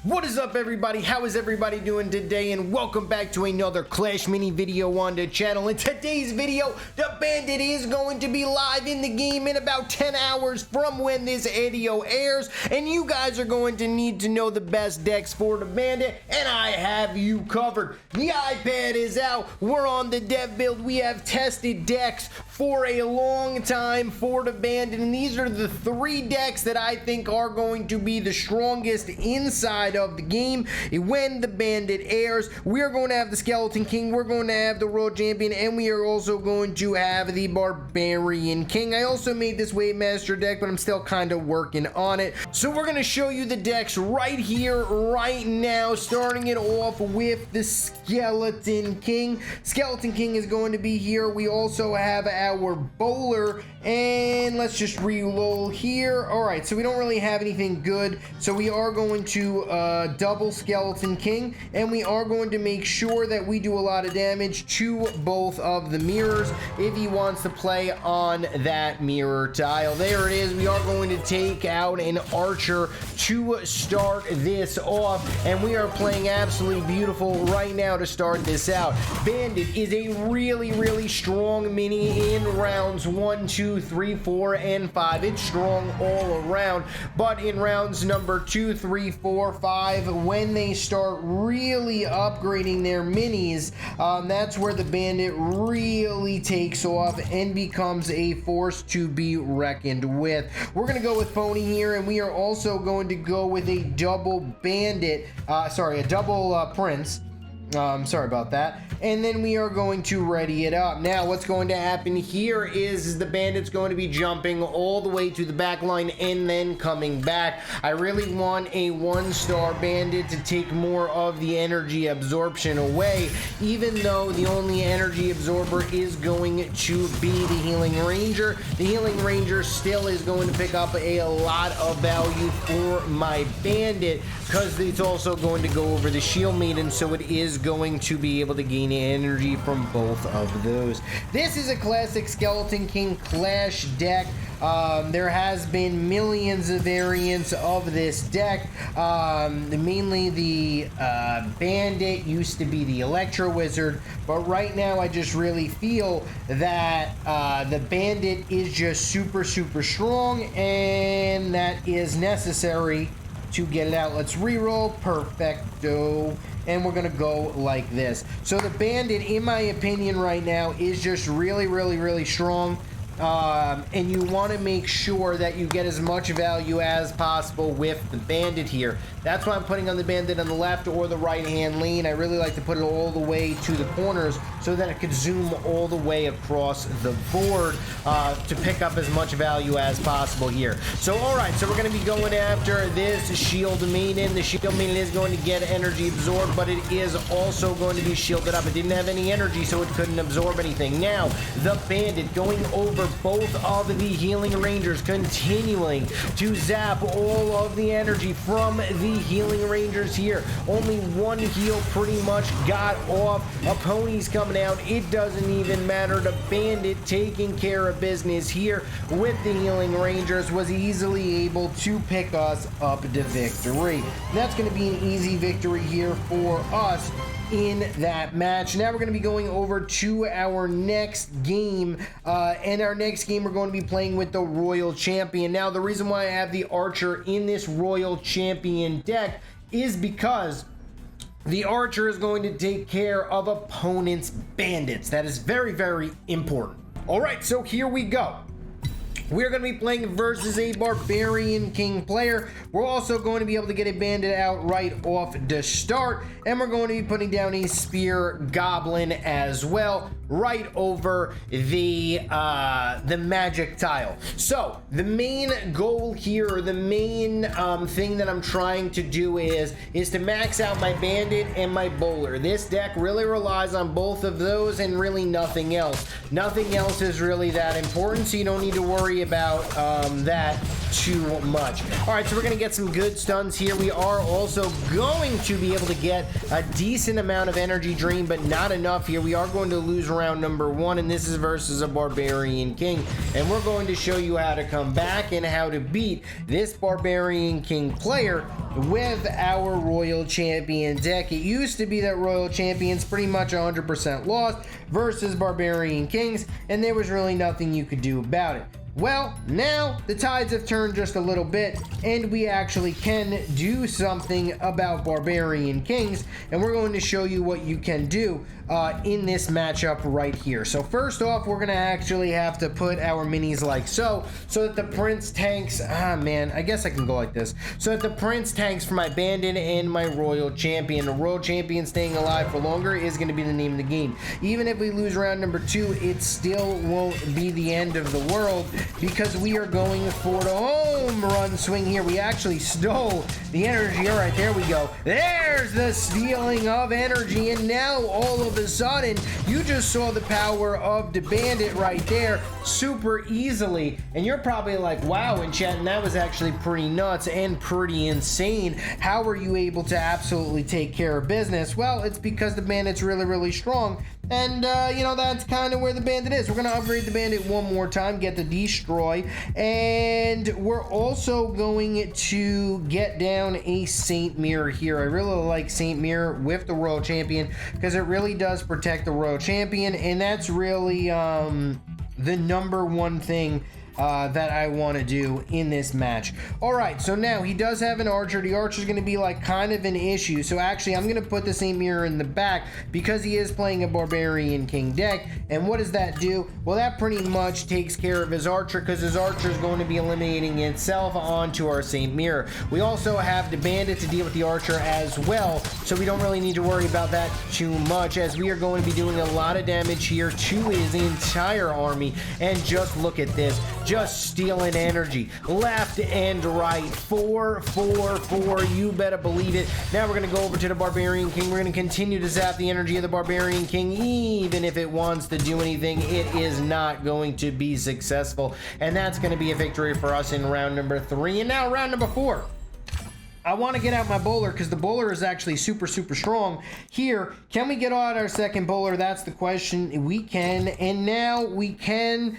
What is up, everybody? How is everybody doing today? And welcome back to another Clash mini video on the channel. In today's video, the Bandit is going to be live in the game in about 10 hours from when this video airs, and you guys are going to need to know the best decks for the Bandit, and I have you covered. The iPad is out. We're on the dev build. We have tested decks for a long time for the Bandit, and these are the 3 decks that I think are going to be the strongest inside of the game when the Bandit airs. We are going to have the Skeleton King, we're going to have the World Champion, and we are also going to have the Barbarian King. I also made this Wave Master deck, but I'm still kind of working on it. So we're going to show you the decks right here, right now, starting it off with the Skeleton King. Skeleton King is going to be here. We also have our bowler, and let's just reload here. All right, so we don't really have anything good, so we are going to double Skeleton King, and we are going to make sure that we do a lot of damage to both of the mirrors if he wants to play on that mirror tile. There it is. We are going to take out an archer to start this off, and we are playing absolutely beautiful right now to start this out. Bandit is a really strong mini in rounds 1, 2, 3, 4, and 5. It's strong all around, but in rounds number 2, 3, 4, 5, when they start really upgrading their minis, that's where the Bandit really takes off and becomes a force to be reckoned with. We're going to go with Pony here, and we are also going to go with a double Bandit, a double Prince. Sorry about that. And then we are going to ready it up. Now, what's going to happen here is the Bandit's going to be jumping all the way to the back line and then coming back. I really want a 1-star Bandit to take more of the energy absorption away, even though the only energy absorber is going to be the Healing Ranger. The Healing Ranger still is going to pick up a lot of value for my Bandit because it's also going to go over the Shield Maiden, so it is going to be able to gain energy from both of those. This is a classic Skeleton King Clash deck. There has been millions of variants of this deck. Mainly the Bandit used to be the Electro Wizard, but right now I just really feel that the Bandit is just super strong, and that is necessary to get it out. Let's reroll. Perfecto. And we're gonna go like this. So the Bandit, in my opinion right now, is just really strong. And you want to make sure that you get as much value as possible with the Bandit here. That's why I'm putting on the Bandit on the left or the right hand lane. I really like to put it all the way to the corners so that it could zoom all the way across the board to pick up as much value as possible here. So alright, so we're going to be going after this Shield Maiden. The Shield Maiden is going to get energy absorbed, but it is also going to be shielded up. It didn't have any energy, so it couldn't absorb anything. Now, the Bandit going over both of the Healing Rangers, continuing to zap all of the energy from the Healing Rangers here. Only one heal pretty much got off. A Pony's coming out. It doesn't even matter. The Bandit taking care of business here with the Healing Rangers was easily able to pick us up to victory. That's going to be an easy victory here for us in that match. Now we're going to be going over to our next game, and our next game we're going to be playing with the Royal Champion. Now the reason why I have the Archer in this Royal Champion deck is because the Archer is going to take care of opponents' bandits. That is very important. Alright, so here we go. We're going to be playing versus a Barbarian King player. We're also going to be able to get a Bandit out right off the start, and we're going to be putting down a Spear Goblin as well right over the magic tile. So the main goal here, or the main thing that I'm trying to do is to max out my Bandit and my bowler. This deck really relies on both of those and really nothing else. Nothing else is really that important, so you don't need to worry about that. too much. All right, so we're going to get some good stuns here. We are also going to be able to get a decent amount of energy drain, but not enough here. We are going to lose round number 1, and this is versus a Barbarian King, and we're going to show you how to come back and how to beat this Barbarian King player with our Royal Champion deck. It used to be that Royal Champions pretty much 100% lost versus Barbarian Kings, and there was really nothing you could do about it. Well, now the tides have turned just a little bit, and we actually can do something about Barbarian Kings, and we're going to show you what you can do in this matchup right here. So first off, we're gonna actually have to put our minis like so that the Prince tanks, I guess I can go like this, so that the Prince tanks for my Bandit and my Royal Champion. The Royal Champion staying alive for longer is gonna be the name of the game. Even if we lose round number 2, it still won't be the end of the world, because we are going for the home run swing here. We actually stole the energy. All right, there we go. There's the stealing of energy, and now all of a sudden, you just saw the power of the Bandit right there super easily, and you're probably like, wow, Enchatin, that was actually pretty nuts and pretty insane. How were you able to absolutely take care of business? Well, it's because the Bandit's really, really strong, and you know, that's kind of where the Bandit is. We're gonna upgrade the Bandit one more time, get the destroy, and we're also going to get down a Saint Mirror here. I really like Saint Mirror with the Royal Champion because it really does protect the Royal Champion, and that's really the number one thing that I want to do in this match. All right, so now he does have an archer. The archer is going to be like kind of an issue. So actually, I'm going to put the Saint Mirror in the back because he is playing a Barbarian King deck. And what does that do? Well, that pretty much takes care of his archer because his archer is going to be eliminating itself onto our Saint Mirror. We also have the Bandit to deal with the archer as well, so we don't really need to worry about that too much, as we are going to be doing a lot of damage here to his entire army. And just look at this. Just stealing energy left and right. 4, 4, 4. You better believe it. Now we're going to go over to the Barbarian King. We're going to continue to zap the energy of the Barbarian King. Even if it wants to do anything, it is not going to be successful. And that's going to be a victory for us in round number 3. And now round number 4. I want to get out my bowler because the bowler is actually super, super strong here. Can we get out our second bowler? That's the question. We can. And now we can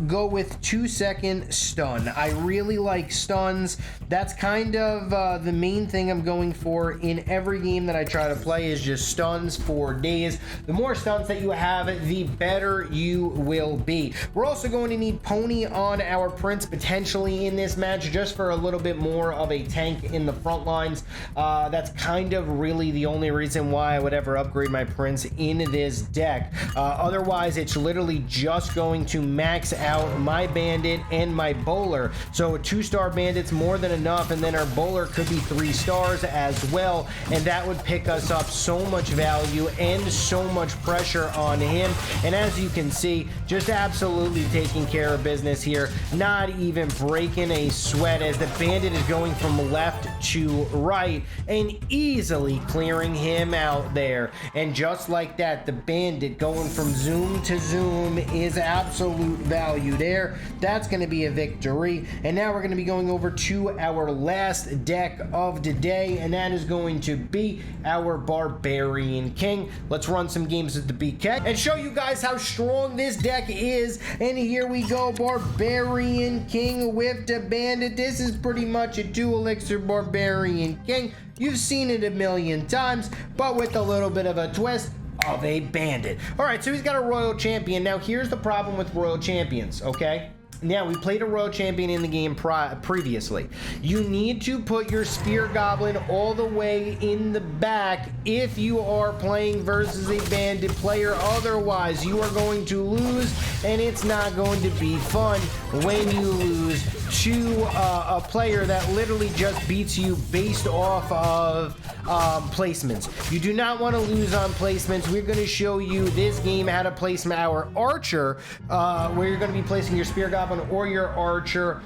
go with 2-second stun. I really like stuns. That's kind of the main thing I'm going for in every game that I try to play, is just stuns for days. The more stuns that you have, the better you will be. We're also going to need Pony on our Prince potentially in this match, just for a little bit more of a tank in the front lines. That's kind of really the only reason why I would ever upgrade my Prince in this deck. Otherwise, it's literally just going to max out my Bandit and my bowler. So a 2-star Bandit's more than enough, and then our bowler could be 3 stars as well, and that would pick us up so much value and so much pressure on him. And as you can see, just absolutely taking care of business here, not even breaking a sweat, as the Bandit is going from left to right and easily clearing him out there. And just like that, the Bandit going from zoom to zoom is absolute value there. That's going to be a victory. And now we're going to be going over to our last deck of the day, and that is going to be our Barbarian King. Let's run some games at the BK and show you guys how strong this deck is. And here we go, Barbarian King with the Bandit. This is pretty much a 2-elixir Barbarian King. You've seen it a million times, but with a little bit of a twist of a Bandit. All right, so he's got a Royal Champion. Now here's the problem with Royal Champions, okay? Now, we played a Royal Champion in the game previously. You need to put your Spear Goblin all the way in the back if you are playing versus a Bandit player. Otherwise, you are going to lose, and it's not going to be fun when you lose to a player that literally just beats you based off of placements. You do not want to lose on placements. We're going to show you this game how to place our Archer, where you're going to be placing your Spear Goblin or your Archer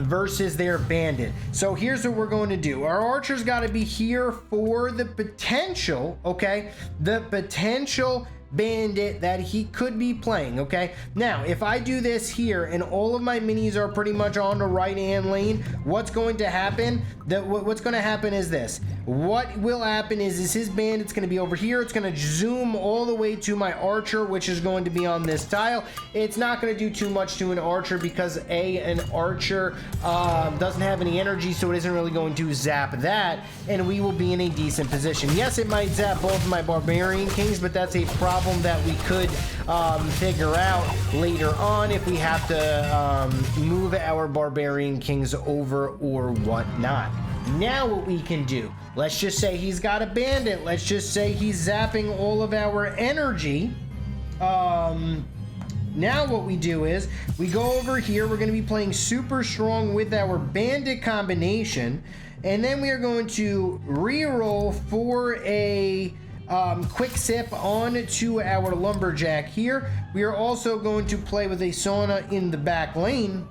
versus their Bandit. So here's what we're going to do. Our Archer's got to be here for the potential, okay? The potential Bandit that he could be playing, okay? Now, if I do this here and all of my minis are pretty much on the right-hand lane, what's going to happen? What's going to happen is this. What will happen is his Bandit's going to be over here. It's going to zoom all the way to my Archer, which is going to be on this tile. It's not going to do too much to an Archer because an Archer doesn't have any energy, so it isn't really going to zap that, and we will be in a decent position. Yes, it might zap both of my Barbarian Kings, but that's a problem that we could figure out later on if we have to move our Barbarian Kings over or whatnot. Now what we can do, let's just say he's got a Bandit, let's just say he's zapping all of our energy. Now what we do is we go over here, we're going to be playing super strong with our Bandit combination, and then we are going to re-roll for a quick sip on to our Lumberjack here. We are also going to play with a Sauna in the back lane.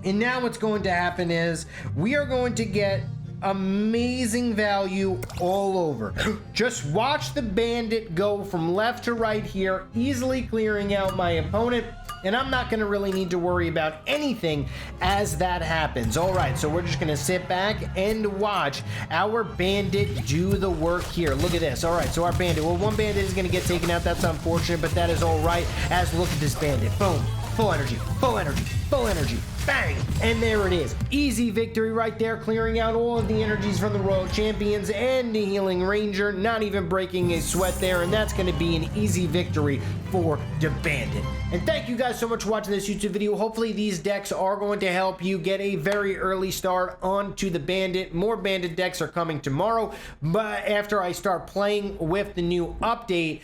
And now what's going to happen is we are going to get amazing value all over. Just watch the Bandit go from left to right here, easily clearing out my opponent. And I'm not going to really need to worry about anything as that happens. All right, so we're just going to sit back and watch our Bandit do the work here. Look at this. All right, so our Bandit, well, one Bandit is going to get taken out. That's unfortunate, but that is all right. As look at this Bandit. Boom. Full energy, full energy, full energy. Bang! And there it is. Easy victory right there, clearing out all of the energies from the Royal Champions and the Healing Ranger, not even breaking a sweat there, and that's going to be an easy victory for the Bandit. And thank you guys so much for watching this YouTube video. Hopefully these decks are going to help you get a very early start onto the Bandit. More Bandit decks are coming tomorrow, but after I start playing with the new update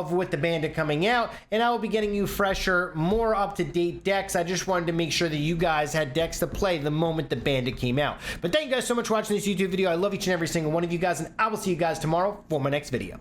with the Bandit coming out, and I will be getting you fresher, more up-to-date decks. I just wanted to make sure that you guys had decks to play the moment the Bandit came out. But thank you guys so much for watching this YouTube video. I love each and every single one of you guys, and I will see you guys tomorrow for my next video.